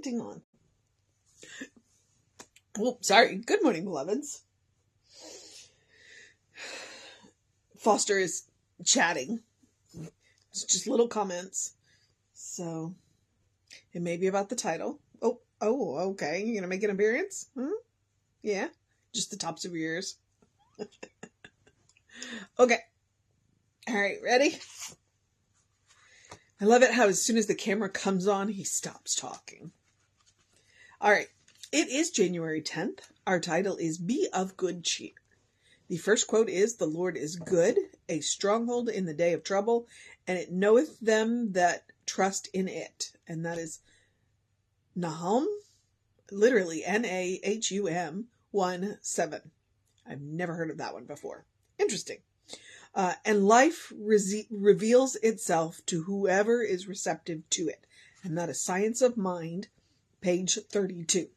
commenting on. Oh, sorry. Good morning, beloveds. Foster is chatting. It's just little comments. So, it may be about the title. Oh, okay. You're going to make an appearance? Yeah. Just the tops of your ears. Okay. All right, ready? I love it how as soon as the camera comes on, he stops talking. All right. It is January 10th. Our title is Be of Good Cheer. The first quote is, "The Lord is good, a stronghold in the day of trouble, and it knoweth them that trust in it." And that is Nahum, literally Nahum 1:7. I've never heard of that one before. Interesting. And life reveals itself to whoever is receptive to it. And that is Science of Mind, page 32.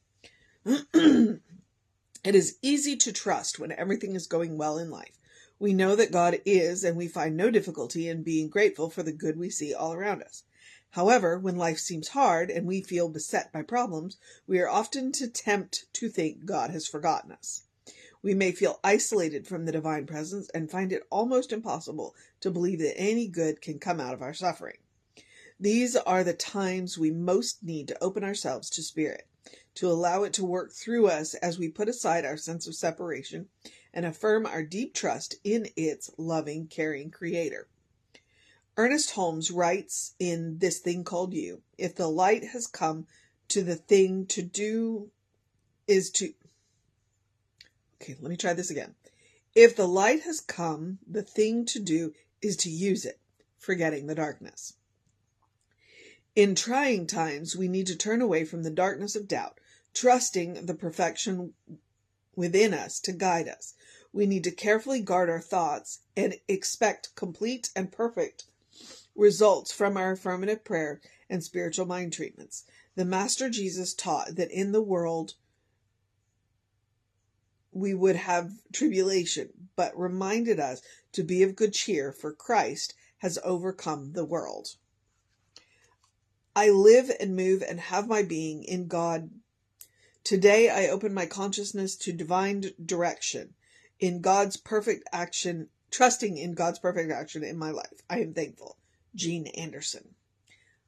It is easy to trust when everything is going well in life. We know that God is, and we find no difficulty in being grateful for the good we see all around us. However, when life seems hard and we feel beset by problems, we are often tempted to think God has forgotten us. We may feel isolated from the divine presence and find it almost impossible to believe that any good can come out of our suffering. These are the times we most need to open ourselves to Spirit, to allow it to work through us as we put aside our sense of separation and affirm our deep trust in its loving, caring Creator. Ernest Holmes writes in This Thing Called You, "If the light has come, to the thing to do is to..." Okay, let me try this again. "If the light has come, the thing to do is to use it, forgetting the darkness." In trying times, we need to turn away from the darkness of doubt, trusting the perfection within us to guide us. We need to carefully guard our thoughts and expect complete and perfect results from our affirmative prayer and spiritual mind treatments. The Master Jesus taught that in the world we would have tribulation, but reminded us to be of good cheer, for Christ has overcome the world. I live and move and have my being in God. Today I open my consciousness to divine direction, in God's perfect action, trusting in God's perfect action in my life. I am thankful. Jean Anderson.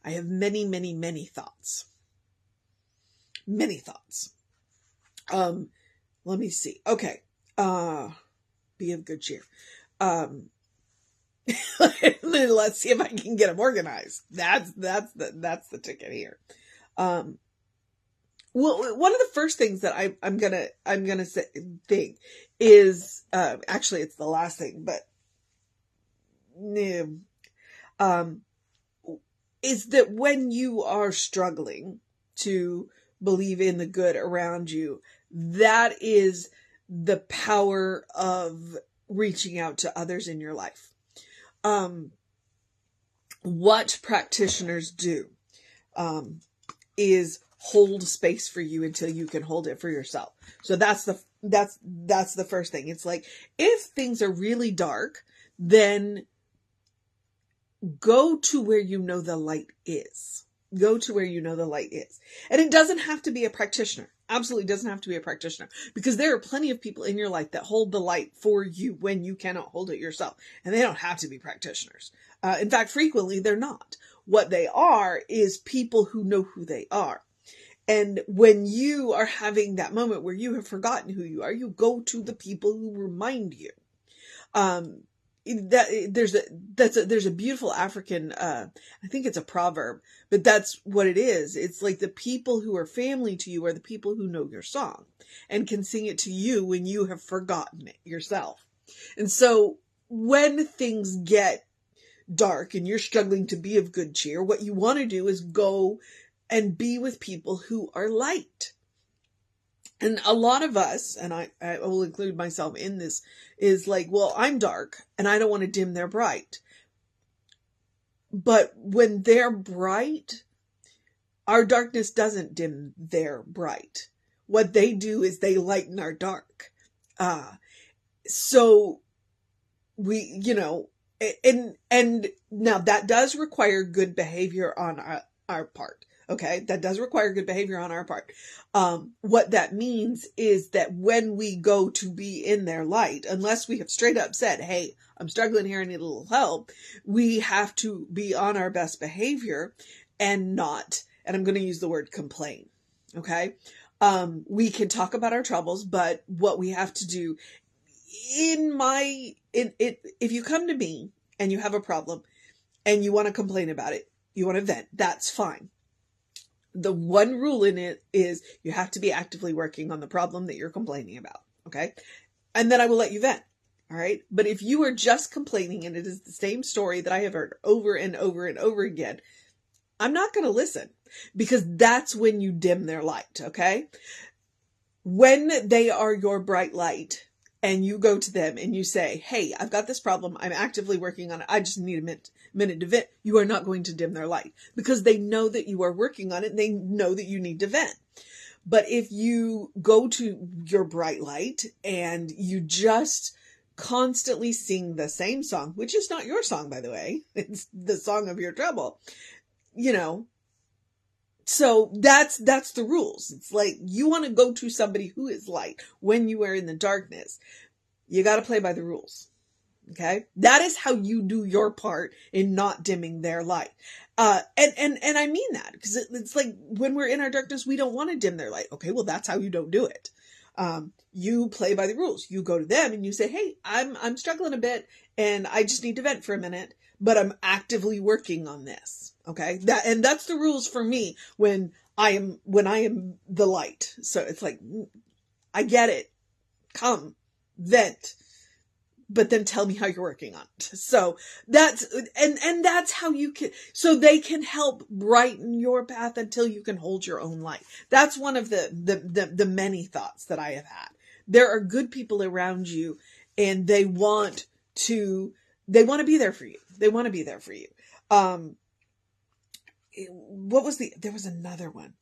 I have many, many, many thoughts. Many thoughts. Let me see. Okay. Be of good cheer. Let's see if I can get them organized. That's the ticket here. Well, one of the first things that I'm gonna think is, actually it's the last thing, but, is that when you are struggling to believe in the good around you, that is the power of reaching out to others in your life. What practitioners do, is hold space for you until you can hold it for yourself. So that's the first thing. It's like, if things are really dark, then go to where you know the light is. Go to where you know the light is. And it doesn't have to be a practitioner. Absolutely doesn't have to be a practitioner, because there are plenty of people in your life that hold the light for you when you cannot hold it yourself. And they don't have to be practitioners. In fact, frequently they're not. What they are is people who know who they are. And when you are having that moment where you have forgotten who you are, you go to the people who remind you. There's a beautiful African, I think it's a proverb, but that's what it is. It's like the people who are family to you are the people who know your song and can sing it to you when you have forgotten it yourself. And so when things get dark and you're struggling to be of good cheer, what you want to do is go and be with people who are light. And a lot of us, and I will include myself in this, is like, well, I'm dark and I don't want to dim their bright. But when they're bright, our darkness doesn't dim their bright. What they do is they lighten our dark. So we, and now that does require good behavior on our part. Okay. That does require good behavior on our part. What that means is that when we go to be in their light, unless we have straight up said, hey, I'm struggling here, I need a little help, we have to be on our best behavior and not, and I'm going to use the word complain. Okay. We can talk about our troubles, but what we have to do if you come to me and you have a problem and you want to complain about it, you want to vent, that's fine. The one rule in it is you have to be actively working on the problem that you're complaining about. Okay. And then I will let you vent. All right. But if you are just complaining and it is the same story that I have heard over and over and over again, I'm not going to listen, because that's when you dim their light. Okay. When they are your bright light and you go to them and you say, hey, I've got this problem, I'm actively working on it, I just need a minute to vent, you are not going to dim their light, because they know that you are working on it and they know that you need to vent. But if you go to your bright light and you just constantly sing the same song, which is not your song, by the way, it's the song of your trouble, so that's the rules. It's like, you want to go to somebody who is light when you are in the darkness. You got to play by the rules. Okay. That is how you do your part in not dimming their light. And I mean that, because it's like, when we're in our darkness, we don't want to dim their light. Okay. Well, that's how you don't do it. You play by the rules. You go to them and you say, hey, I'm struggling a bit and I just need to vent for a minute, but I'm actively working on this. Okay. That's the rules for me when I am the light. So it's like, I get it. Come, vent, but then tell me how you're working on it. So that's how you can, so they can help brighten your path until you can hold your own light. That's one of the many thoughts that I have had. There are good people around you and they want to be there for you. They want to be there for you. There was another one.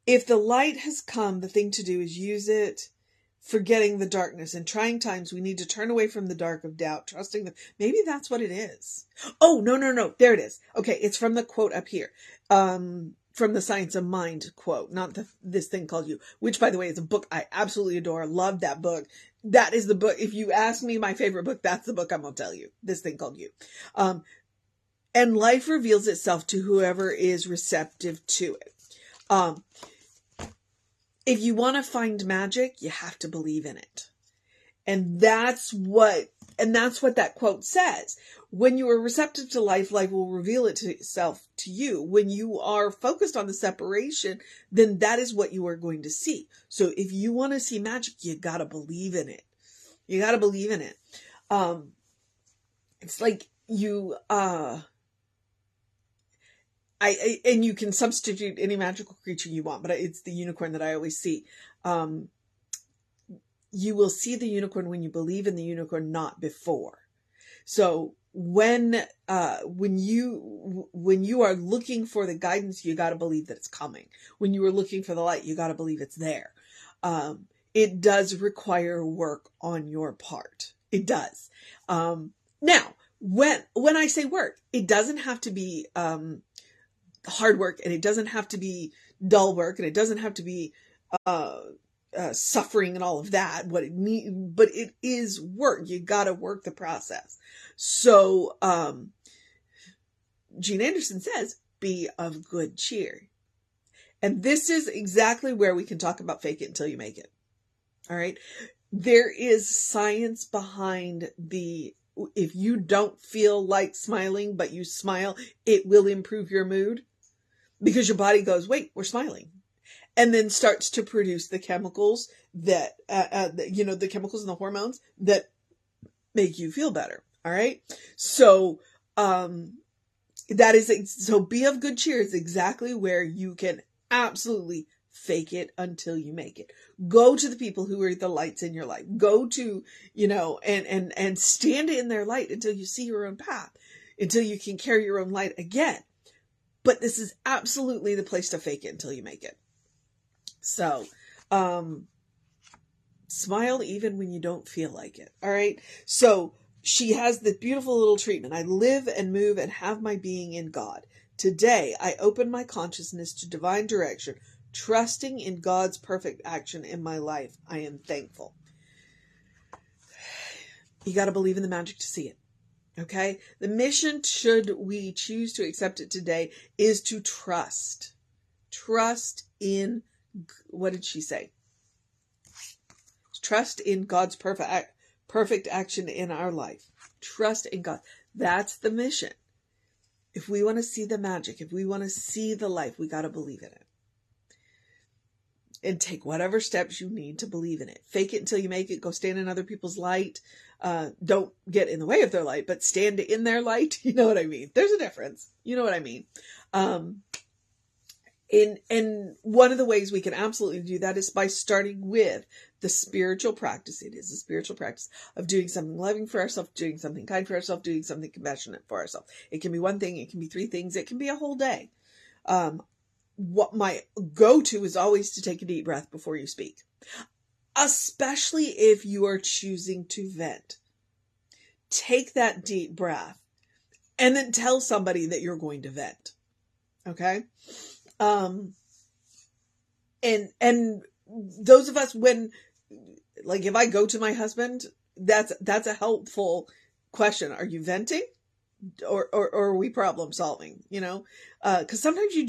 If the light has come, the thing to do is use it, forgetting the darkness. In trying times, we need to turn away from the dark of doubt, trusting that maybe that's what it is. Oh, no. There it is. Okay. It's from the quote up here. From the Science of Mind quote, not this thing called You, which, by the way, is a book I absolutely adore. Love that book. That is the book. If you ask me my favorite book, that's the book I'm going to tell you. This thing called You. And life reveals itself to whoever is receptive to it. If you want to find magic, you have to believe in it. And that's what that quote says. When you are receptive to life, life will reveal itself to you. When you are focused on the separation, then that is what you are going to see. So if you want to see magic, you got to believe in it. You got to believe in it. It's like and you can substitute any magical creature you want, but it's the unicorn that I always see. You will see the unicorn when you believe in the unicorn, not before. So when you are looking for the guidance, you got to believe that it's coming. When you are looking for the light, you got to believe it's there. It does require work on your part. It does. Now, when I say work, it doesn't have to be, hard work, and it doesn't have to be dull work, and it doesn't have to be suffering and all of that. But it is work. You got to work the process. So Gene Anderson says, "Be of good cheer," and this is exactly where we can talk about fake it until you make it. All right, there is science behind if you don't feel like smiling, but you smile, it will improve your mood, because your body goes, wait, we're smiling. And then starts to produce the chemicals that, the chemicals and the hormones that make you feel better. All right. So, so be of good cheer is exactly where you can absolutely fake it until you make it. Go to the people who are the lights in your life. Go to, and stand in their light until you see your own path, until you can carry your own light again. But this is absolutely the place to fake it until you make it. So, smile even when you don't feel like it. All right. So she has the beautiful little treatment. I live and move and have my being in God. Today, I open my consciousness to divine direction, trusting in God's perfect action in my life. I am thankful. You got to believe in the magic to see it. Okay? The mission, should we choose to accept it today, is to trust. Trust in, what did she say? Trust in God's perfect action in our life. Trust in God. That's the mission. If we want to see the magic, if we want to see the life, we got to believe in it. And take whatever steps you need to believe in it. Fake it until you make it. Go stand in other people's light. Don't get in the way of their light, but stand in their light. You know what I mean? There's a difference. You know what I mean? And one of the ways we can absolutely do that is by starting with the spiritual practice. It is a spiritual practice of doing something loving for ourselves, doing something kind for ourselves, doing something compassionate for ourselves. It can be one thing. It can be three things. It can be a whole day. What my go-to is always to take a deep breath before you speak, especially if you are choosing to vent. Take that deep breath and then tell somebody that you're going to vent. Okay? And those of us, when, like, if I go to my husband, that's a helpful question. Are you venting? Or are we problem solving? You know, cause sometimes you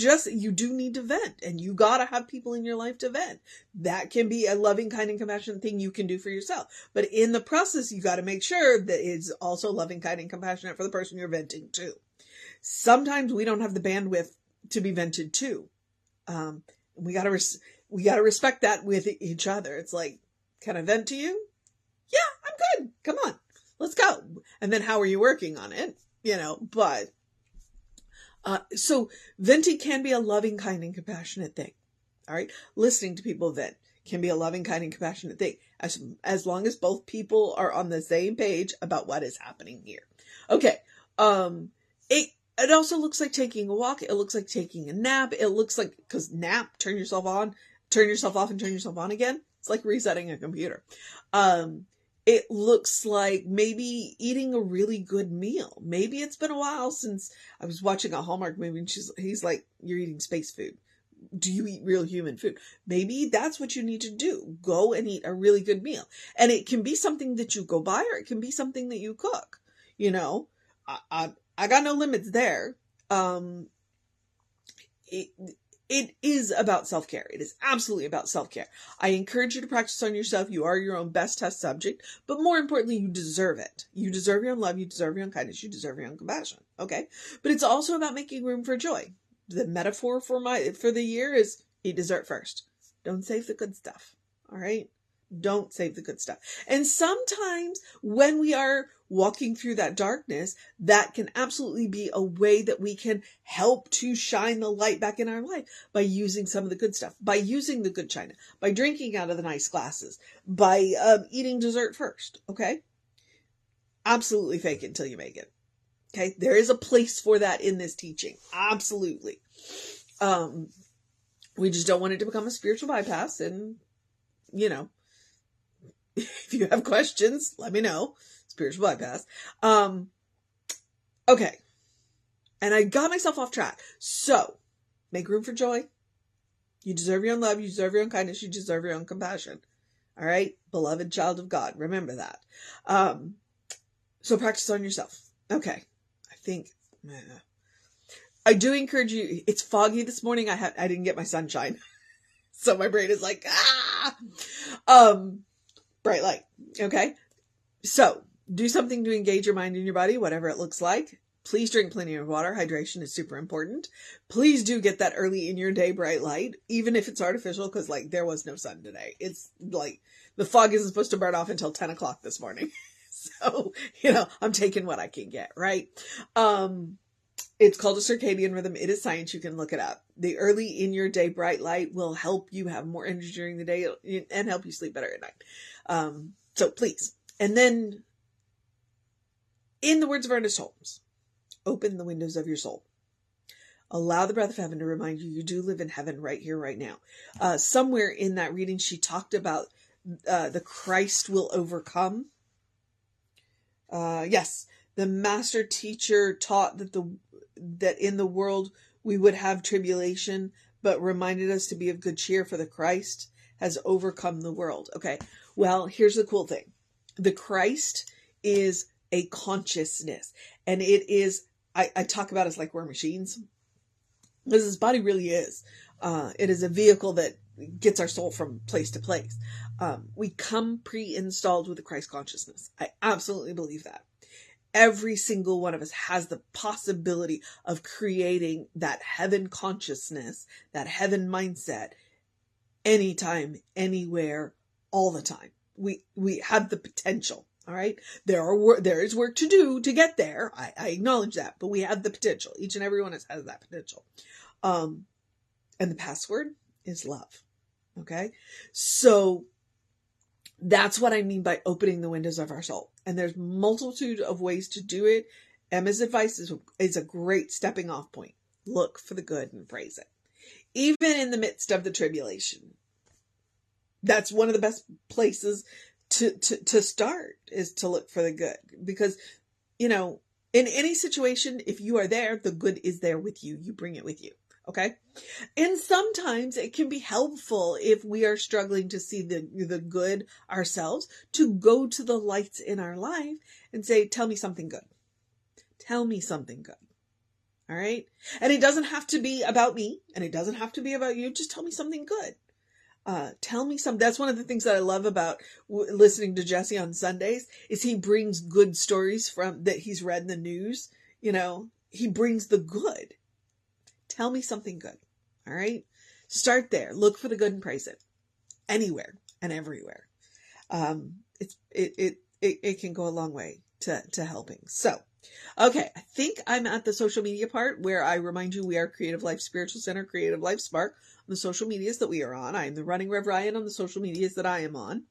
do need to vent, and you gotta have people in your life to vent. That can be a loving, kind, and compassionate thing you can do for yourself. But in the process, you gotta make sure that it's also loving, kind, and compassionate for the person you're venting to. Sometimes we don't have the bandwidth to be vented to. We gotta respect that with each other. It's like, can I vent to you? Yeah, I'm good. Come on, let's go. And then how are you working on it? You know, but, so venting can be a loving, kind, and compassionate thing. All right. Listening to people vent can be a loving, kind, and compassionate thing. As long as both people are on the same page about what is happening here. Okay. It also looks like taking a walk. It looks like taking a nap. It looks like, cause nap, turn yourself on, turn yourself off, and turn yourself on again. It's like resetting a computer. It looks like maybe eating a really good meal. Maybe it's been a while since I was watching a Hallmark movie, and he's like, you're eating space food. Do you eat real human food? Maybe that's what you need to do. Go and eat a really good meal. And it can be something that you go buy, or it can be something that you cook. You know, I got no limits there. It is about self-care. It is absolutely about self-care. I encourage you to practice on yourself. You are your own best test subject, but more importantly, you deserve it. You deserve your own love. You deserve your own kindness. You deserve your own compassion. Okay. But it's also about making room for joy. The metaphor for the year is eat dessert first. Don't save the good stuff. All right. Don't save the good stuff. And sometimes when we are walking through that darkness, that can absolutely be a way that we can help to shine the light back in our life by using some of the good stuff, by using the good china, by drinking out of the nice glasses, by eating dessert first. Okay. Absolutely fake it until you make it. Okay. There is a place for that in this teaching. Absolutely. We just don't want it to become a spiritual bypass. And, you know, if you have questions, let me know. Spiritual bypass. Okay. And I got myself off track. So, make room for joy. You deserve your own love. You deserve your own kindness. You deserve your own compassion. All right? Beloved child of God. Remember that. So practice on yourself. Okay. I think, I do encourage you. It's foggy this morning. I didn't get my sunshine. So my brain is like, bright light. Okay. So do something to engage your mind and your body, whatever it looks like. Please drink plenty of water. Hydration is super important. Please do get that early in your day bright light, even if it's artificial, because like there was no sun today. It's like the fog isn't supposed to burn off until 10 o'clock this morning. So, you know, I'm taking what I can get, right? It's called a circadian rhythm. It is science. You can look it up. The early in your day bright light will help you have more energy during the day and help you sleep better at night. So please. And then, in the words of Ernest Holmes, open the windows of your soul. Allow the breath of heaven to remind you you do live in heaven right here, right now. Somewhere in that reading, she talked about the Christ will overcome. Yes, the master teacher taught that that in the world we would have tribulation, but reminded us to be of good cheer, for the Christ has overcome the world. Okay, well, here's the cool thing. The Christ is a consciousness, and it is, I talk about it as like we're machines, because his body really is. It is a vehicle that gets our soul from place to place. We come pre-installed with the Christ consciousness. I absolutely believe that. Every single one of us has the possibility of creating that heaven consciousness, that heaven mindset, anytime, anywhere, all the time. We have the potential. All right. There is work to do to get there. I acknowledge that, but we have the potential. Each and every one of us has that potential. And the password is love. Okay. So that's what I mean by opening the windows of our soul. And there's multitude of ways to do it. Emma's advice is a great stepping off point. Look for the good and praise it. Even in the midst of the tribulation. That's one of the best places to start, is to look for the good. Because, in any situation, if you are there, the good is there with you. You bring it with you. Okay. And sometimes it can be helpful, if we are struggling to see the good ourselves, to go to the lights in our life and say, tell me something good. Tell me something good. All right. And it doesn't have to be about me, and it doesn't have to be about you. Just tell me something good. Tell me some. That's one of the things that I love about listening to Jesse on Sundays, is he brings good stories that he's read in the news. He brings the good. Tell me something good. All right. Start there. Look for the good and praise it. Anywhere and everywhere. It can go a long way to helping. So, okay. I think I'm at the social media part where I remind you we are Creative Life Spiritual Center, Creative Life Spark on the social medias that we are on. I am the Running Rev Ryan on the social medias that I am on.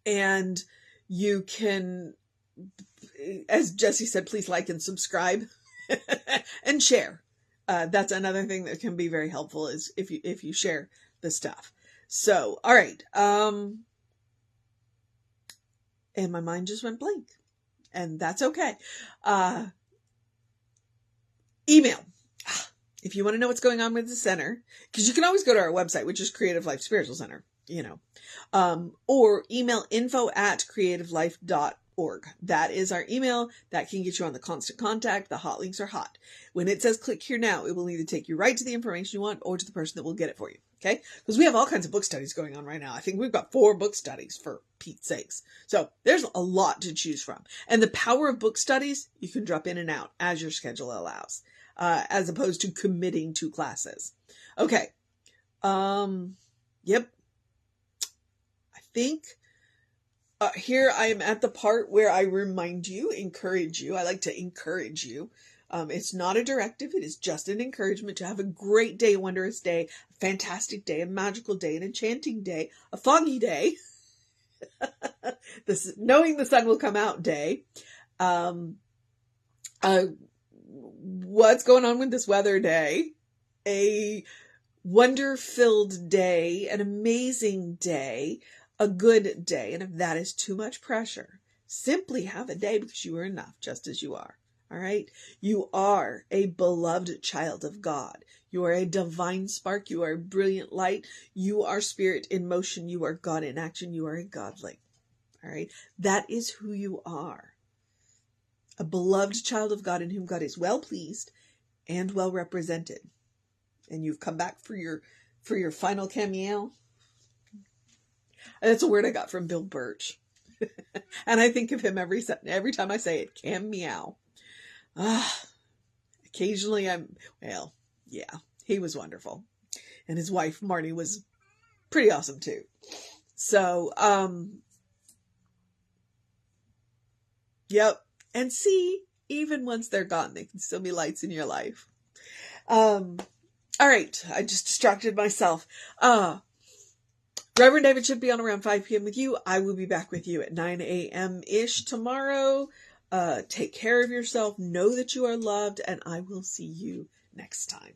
And you can, as Jesse said, please like and subscribe. And share. That's another thing that can be very helpful, is if you share the stuff. So, all right. And my mind just went blank, and that's okay. Email. If you want to know what's going on with the center, because you can always go to our website, which is Creative Life Spiritual Center, or email info@creativelife.org. That is our email. That can get you on the constant contact. The hot links are hot. When it says click here now, it will either take you right to the information you want, or to the person that will get it for you. Okay. Because we have all kinds of book studies going on right now. I think we've got 4 book studies, for Pete's sakes. So there's a lot to choose from. And the power of book studies, you can drop in and out as your schedule allows, as opposed to committing to classes. Okay. Yep. I think here I am at the part where I remind you, encourage you. I like to encourage you. It's not a directive. It is just an encouragement to have a great day, a wondrous day, a fantastic day, a magical day, an enchanting day, a foggy day, knowing the sun will come out day. What's going on with this weather day? A wonder-filled day, an amazing day, a good day. And if that is too much pressure, simply have a day, because you are enough just as you are. All right. You are a beloved child of God. You are a divine spark. You are a brilliant light. You are spirit in motion. You are God in action. You are a godling. All right. That is who you are. A beloved child of God, in whom God is well pleased and well represented. And you've come back for your final cameo. That's a word I got from Bill Birch. And I think of him every time I say it. Cam meow. Occasionally he was wonderful. And his wife, Marnie, was pretty awesome too. So, yep. And see, even once they're gone, they can still be lights in your life. All right. I just distracted myself. Reverend David should be on around 5 p.m. with you. I will be back with you at 9 a.m.-ish tomorrow. Take care of yourself. Know that you are loved, and I will see you next time.